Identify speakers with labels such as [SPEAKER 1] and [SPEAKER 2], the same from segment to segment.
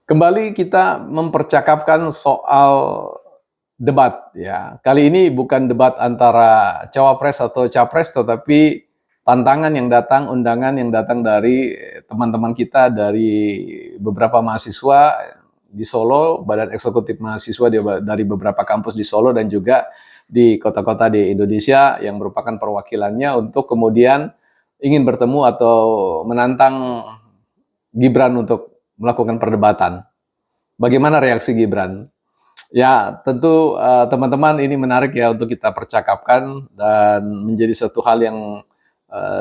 [SPEAKER 1] Kembali kita mempercakapkan soal debat ya. Kali ini bukan debat antara cawapres atau capres, tetapi tantangan yang datang, undangan yang datang dari teman-teman kita dari beberapa mahasiswa di Solo, Badan Eksekutif Mahasiswa dari beberapa kampus di Solo dan juga di kota-kota di Indonesia yang merupakan perwakilannya untuk kemudian ingin bertemu atau menantang Gibran untuk melakukan perdebatan. Bagaimana reaksi Gibran? Ya, tentu teman-teman ini menarik ya untuk kita percakapkan dan menjadi satu hal yang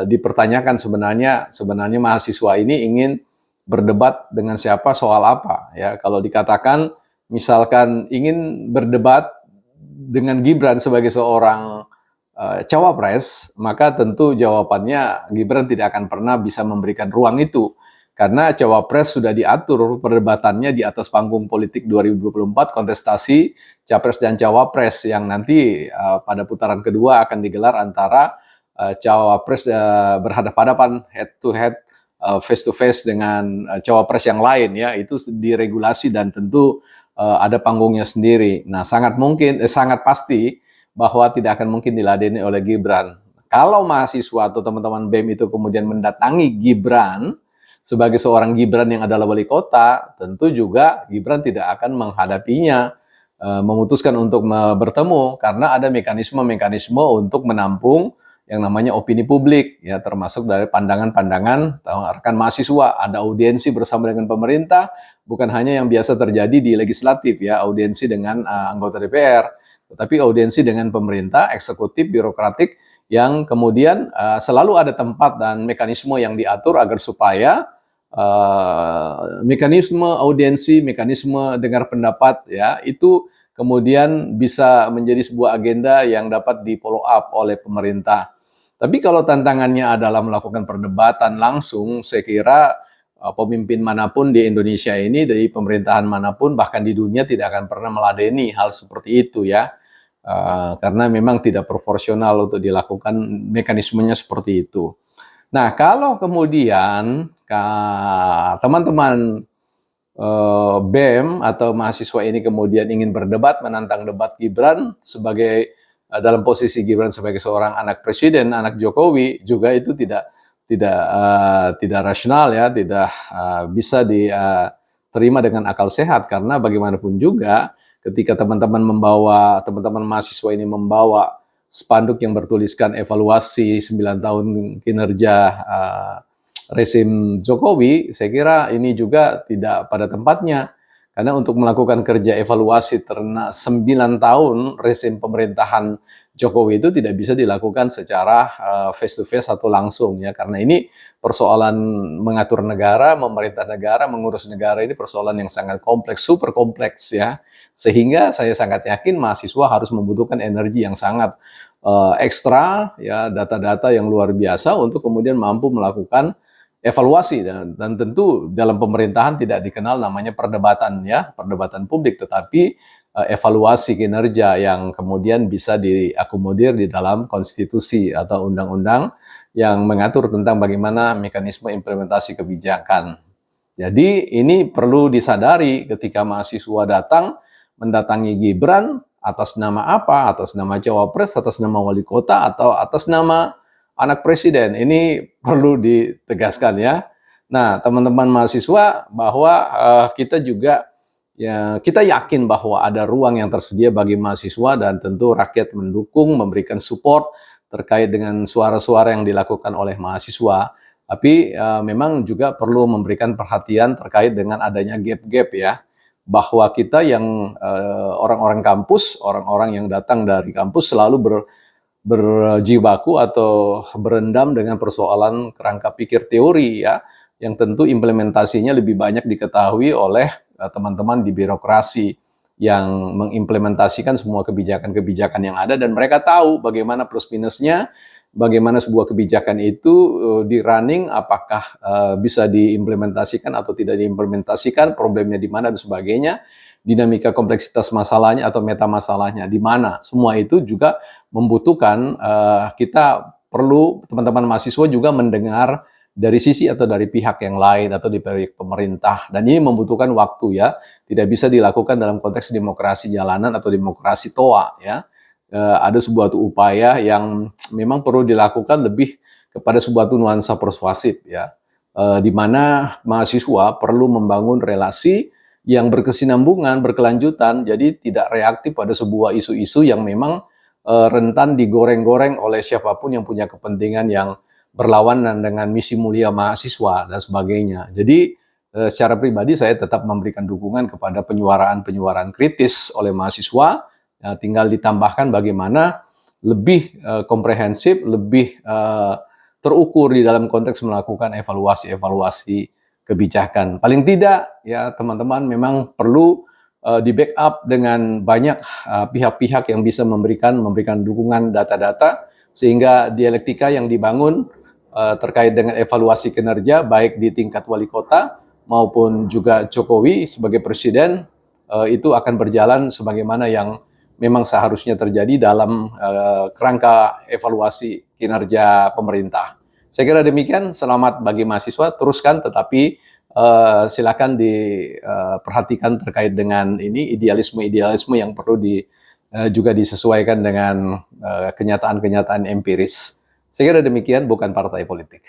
[SPEAKER 1] dipertanyakan sebenarnya mahasiswa ini ingin berdebat dengan siapa soal apa ya. Kalau dikatakan misalkan ingin berdebat dengan Gibran sebagai seorang cawapres, maka tentu jawabannya Gibran tidak akan pernah bisa memberikan ruang itu. Karena cawapres sudah diatur perdebatannya di atas panggung politik 2024, kontestasi capres dan cawapres yang nanti pada putaran kedua akan digelar antara cawapres berhadapan-hadapan head to head, face to face dengan cawapres yang lain ya. Itu diregulasi dan tentu ada panggungnya sendiri. Nah, sangat pasti bahwa tidak akan mungkin diladeni oleh Gibran. Kalau mahasiswa atau teman-teman BEM itu kemudian mendatangi Gibran sebagai seorang Gibran yang adalah wali kota, tentu juga Gibran tidak akan menghadapinya, memutuskan untuk bertemu karena ada mekanisme-mekanisme untuk menampung yang namanya opini publik, ya termasuk dari pandangan-pandangan rekan mahasiswa. Ada audiensi bersama dengan pemerintah, bukan hanya yang biasa terjadi di legislatif, ya audiensi dengan anggota DPR, tetapi audiensi dengan pemerintah, eksekutif, birokratik, yang kemudian selalu ada tempat dan mekanisme yang diatur agar supaya mekanisme audiensi, mekanisme dengar pendapat ya itu kemudian bisa menjadi sebuah agenda yang dapat di follow up oleh pemerintah. Tapi kalau tantangannya adalah melakukan perdebatan langsung, saya kira pemimpin manapun di Indonesia ini, dari pemerintahan manapun, bahkan di dunia tidak akan pernah meladeni hal seperti itu ya. Karena memang tidak proporsional untuk dilakukan mekanismenya seperti itu. Nah, kalau kemudian teman-teman BEM atau mahasiswa ini kemudian ingin berdebat, menantang debat Gibran sebagai dalam posisi Gibran sebagai seorang anak presiden, anak Jokowi, juga itu tidak rasional ya, tidak bisa diterima dengan akal sehat, karena bagaimanapun juga ketika teman-teman mahasiswa ini membawa spanduk yang bertuliskan evaluasi 9 tahun kinerja rezim Jokowi, saya kira ini juga tidak pada tempatnya. Karena untuk melakukan kerja evaluasi terhadap 9 tahun rezim pemerintahan Jokowi itu tidak bisa dilakukan secara face to face atau langsung ya. Karena ini persoalan mengatur negara, memerintah negara, mengurus negara, ini persoalan yang sangat kompleks, super kompleks ya. Sehingga saya sangat yakin mahasiswa harus membutuhkan energi yang sangat ekstra ya, data-data yang luar biasa untuk kemudian mampu melakukan evaluasi, dan tentu dalam pemerintahan tidak dikenal namanya perdebatan ya, perdebatan publik, tetapi evaluasi kinerja yang kemudian bisa diakomodir di dalam konstitusi atau undang-undang yang mengatur tentang bagaimana mekanisme implementasi kebijakan. Jadi ini perlu disadari ketika mahasiswa datang mendatangi Gibran atas nama apa, atas nama cawapres, atas nama wali kota, atau atas nama anak presiden. Ini perlu ditegaskan ya. Nah, teman-teman mahasiswa, bahwa kita juga ya, kita yakin bahwa ada ruang yang tersedia bagi mahasiswa, dan tentu rakyat mendukung, memberikan support terkait dengan suara-suara yang dilakukan oleh mahasiswa. Tapi memang juga perlu memberikan perhatian terkait dengan adanya gap-gap ya, bahwa kita yang orang-orang kampus, orang-orang yang datang dari kampus selalu berjibaku atau berendam dengan persoalan kerangka pikir teori ya, yang tentu implementasinya lebih banyak diketahui oleh teman-teman di birokrasi yang mengimplementasikan semua kebijakan-kebijakan yang ada, dan mereka tahu bagaimana plus minusnya, bagaimana sebuah kebijakan itu di running, apakah bisa diimplementasikan atau tidak diimplementasikan, problemnya di mana dan sebagainya, dinamika kompleksitas masalahnya atau meta masalahnya di mana. Semua itu juga membutuhkan kita perlu, teman-teman mahasiswa juga mendengar dari sisi atau dari pihak yang lain atau di pihak pemerintah, dan ini membutuhkan waktu ya, tidak bisa dilakukan dalam konteks demokrasi jalanan atau demokrasi toa ya. Ada sebuah upaya yang memang perlu dilakukan lebih kepada sebuah nuansa persuasif ya, di mana mahasiswa perlu membangun relasi yang berkesinambungan, berkelanjutan, jadi tidak reaktif pada sebuah isu-isu yang memang rentan digoreng-goreng oleh siapapun yang punya kepentingan yang berlawanan dengan misi mulia mahasiswa dan sebagainya. Jadi secara pribadi saya tetap memberikan dukungan kepada penyuaraan-penyuaraan kritis oleh mahasiswa. Ya, tinggal ditambahkan bagaimana lebih komprehensif, lebih terukur di dalam konteks melakukan evaluasi-evaluasi kebijakan. Paling tidak ya teman-teman memang perlu di backup dengan banyak pihak-pihak yang bisa memberikan dukungan data-data, sehingga dialektika yang dibangun terkait dengan evaluasi kinerja baik di tingkat wali kota maupun juga Jokowi sebagai presiden itu akan berjalan sebagaimana yang memang seharusnya terjadi dalam kerangka evaluasi kinerja pemerintah. Saya kira demikian. Selamat bagi mahasiswa, teruskan, tetapi silakan diperhatikan terkait dengan ini idealisme-idealisme yang perlu juga disesuaikan dengan kenyataan-kenyataan empiris. Saya kira demikian, bukan partai politik.